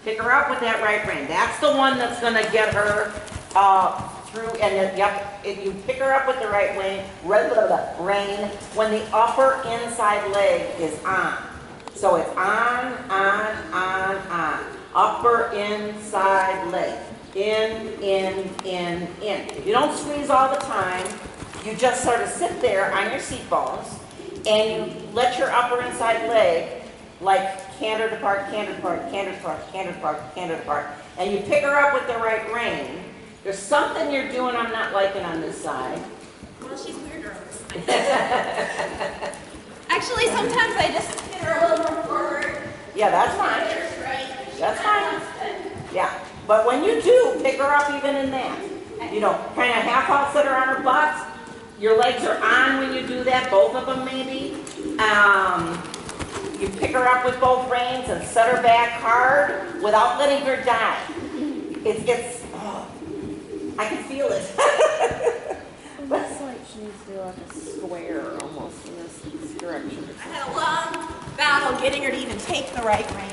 Pick her up with that right rein. That's the one that's going to get her through. And then, yep, if you pick her up with the right rein when the upper inside leg is on. So it's on. Upper inside leg. In. If you don't squeeze all the time, you just sort of sit there on your seat bones and you let your upper inside leg like canter depart, canter depart, canter depart, canter depart, canter depart, and you pick her up with the right rein. There's something you're doing I'm not liking on this side. Well, she's weirder on this side. Actually, sometimes I just hit her a little more forward. Yeah, that's fine. That's fine. Yeah, but when you do, pick her up even in that. You know, kind of half out, sit her on her butt. Your legs are on when you do that, both of them maybe. You pick her up with both reins and set her back hard without letting her die. Oh, I can feel it. It looks like she needs to do like a square almost in this direction. I had a long battle getting her to even take the right rein.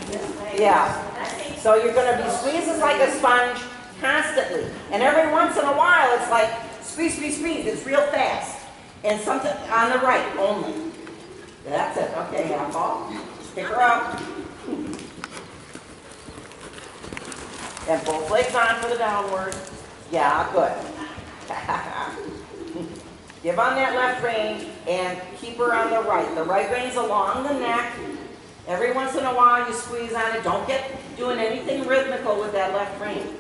Yeah. So you're going to be squeezing like a sponge constantly. And every once in a while, it's like squeeze, squeeze, squeeze. It's real fast. And something on the right only. That's it. Okay, half ball. Pick her up. And both legs on for the downward. Yeah, good. Give on that left rein and keep her on the right. The right rein's along the neck. Every once in a while you squeeze on it. Don't get doing anything rhythmical with that left rein.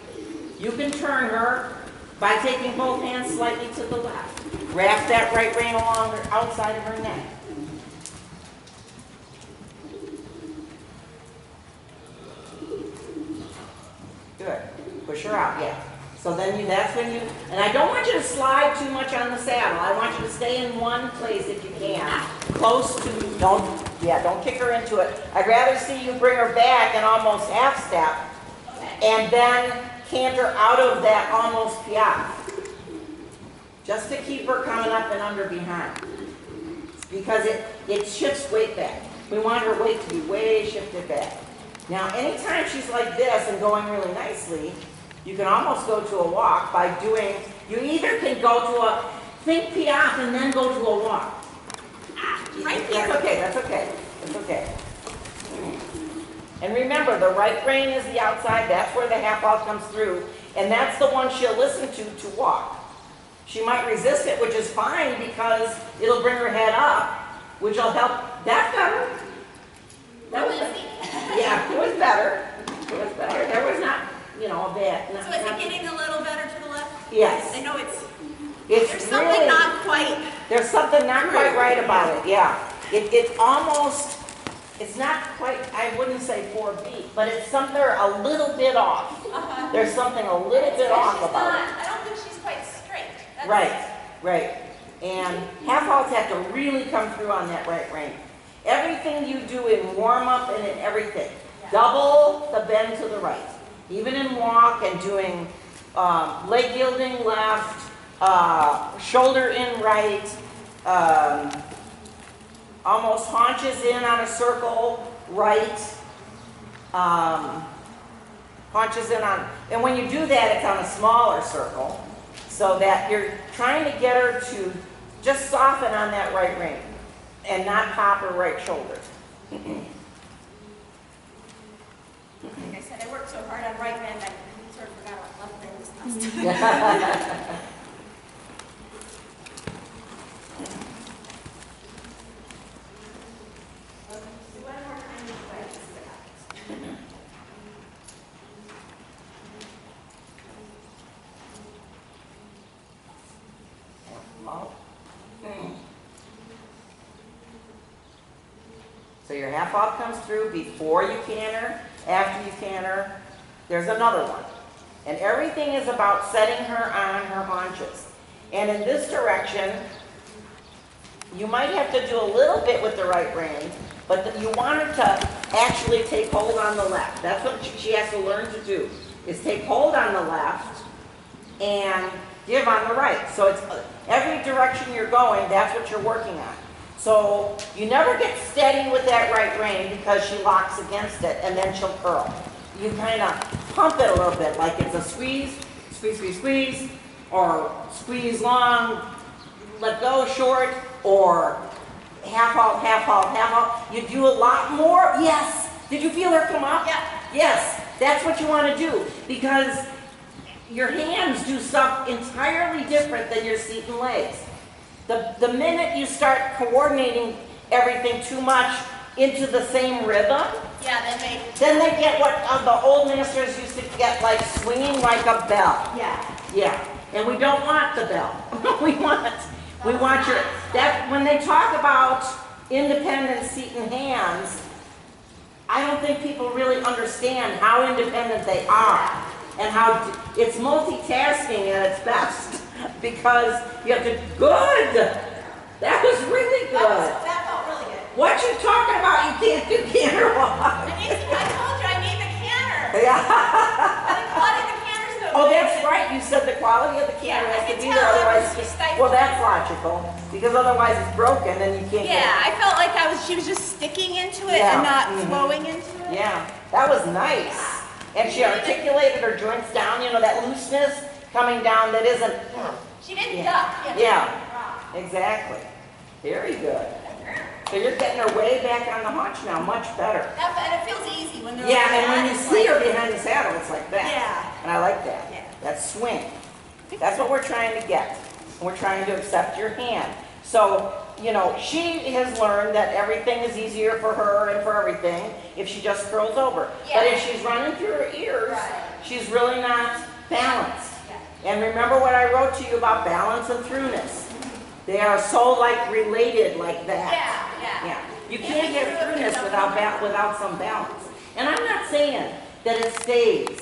You can turn her by taking both hands slightly to the left. Wrap that right rein along the outside of her neck. Good. Push her out, yeah. So then that's when you, and I don't want you to slide too much on the saddle. I want you to stay in one place if you can. Close to, don't kick her into it. I'd rather see you bring her back and almost half step and then canter out of that almost piaffe. Just to keep her coming up and under behind. Because it shifts weight back. We want her weight to be way shifted back. Now, anytime she's like this and going really nicely, you can almost go to a walk by doing, you either can go to a think piaffe and then go to a walk. Right here. That's okay, that's okay, that's okay. And remember, the right rein is the outside, that's where the half out comes through, and that's the one she'll listen to walk. She might resist it, which is fine because it'll bring her head up, which will help. That's better. That was better. Yeah, it was better. It was better. There was not, a bad. So is it getting a little better to the left? Yes. I know There's something really, not quite. There's something not quite right about it, yeah. It's almost, it's not quite, I wouldn't say 4 beat, but it's something a little bit off. There's something a little bit off about it. I don't think she's quite straight. Right. And half outs have to really come through on that right rein. Everything you do in warm-up and in everything, double the bend to the right. Even in walk and doing leg yielding left, shoulder in right, almost haunches in on a circle right, haunches in on, and when you do that, it's on a smaller circle, so that you're trying to get her to just soften on that right rein and not pop her right shoulder. Like I said, I worked so hard on right hand, I sort of forgot what left hand was last time. So your half hop comes through before you canter, after you canter. There's another one. And everything is about setting her on her haunches. And in this direction, you might have to do a little bit with the right rein, but you want her to actually take hold on the left. That's what she has to learn to do, is take hold on the left and give on the right. So it's every direction you're going, that's what you're working on. So you never get steady with that right rein because she locks against it and then she'll curl. you kind of pump it a little bit, like it's a squeeze, squeeze, squeeze, squeeze, or squeeze long, let go short, or half halt, half halt, half halt. You do a lot more. Yes. Did you feel her come up? Yeah. Yes. That's what you want to do, because your hands do stuff entirely different than your seat and legs. The minute you start coordinating everything too much into the same rhythm, Yeah, then they get what the old ministers used to get, like swinging like a bell. yeah. Yeah, and we don't want the bell. we want your, that, when they talk about independent seat and hands, I don't think people really understand how independent they are and how it's multitasking at its best, because you have to, good, that was really good. That felt really good. What you talking about? You can't do canter walk. I told you I need the canter. Yeah. The quality of the canter's so Oh, good. that's right. You said the quality of the canter Yeah, I has to could be tell there, it otherwise. was just stifled. Well, that's logical, because otherwise it's broken and you can't Yeah, get I felt like she was just sticking into it Yeah. and not Mhm. flowing into it. Yeah, that was nice. And she articulated her joints down, you know, that looseness coming down that isn't. She didn't Yeah. duck. Yeah, exactly. Very good. So you're getting her way back on the haunch now, much better. And it feels easy when they're Yeah, like and that, when you it's see like- her behind the saddle, it's like that. Yeah. And I like that. Yeah. That swing. That's what we're trying to get. We're trying to accept your hand. So, you know, she has learned that everything is easier for her and for everything if she just curls over. Yeah. But if she's running through her ears, Right. she's really not balanced. Yeah. And remember what I wrote to you about balance and throughness. They are so like related like that. Yeah. Yeah. You can't get throughness without some balance. And I'm not saying that it stays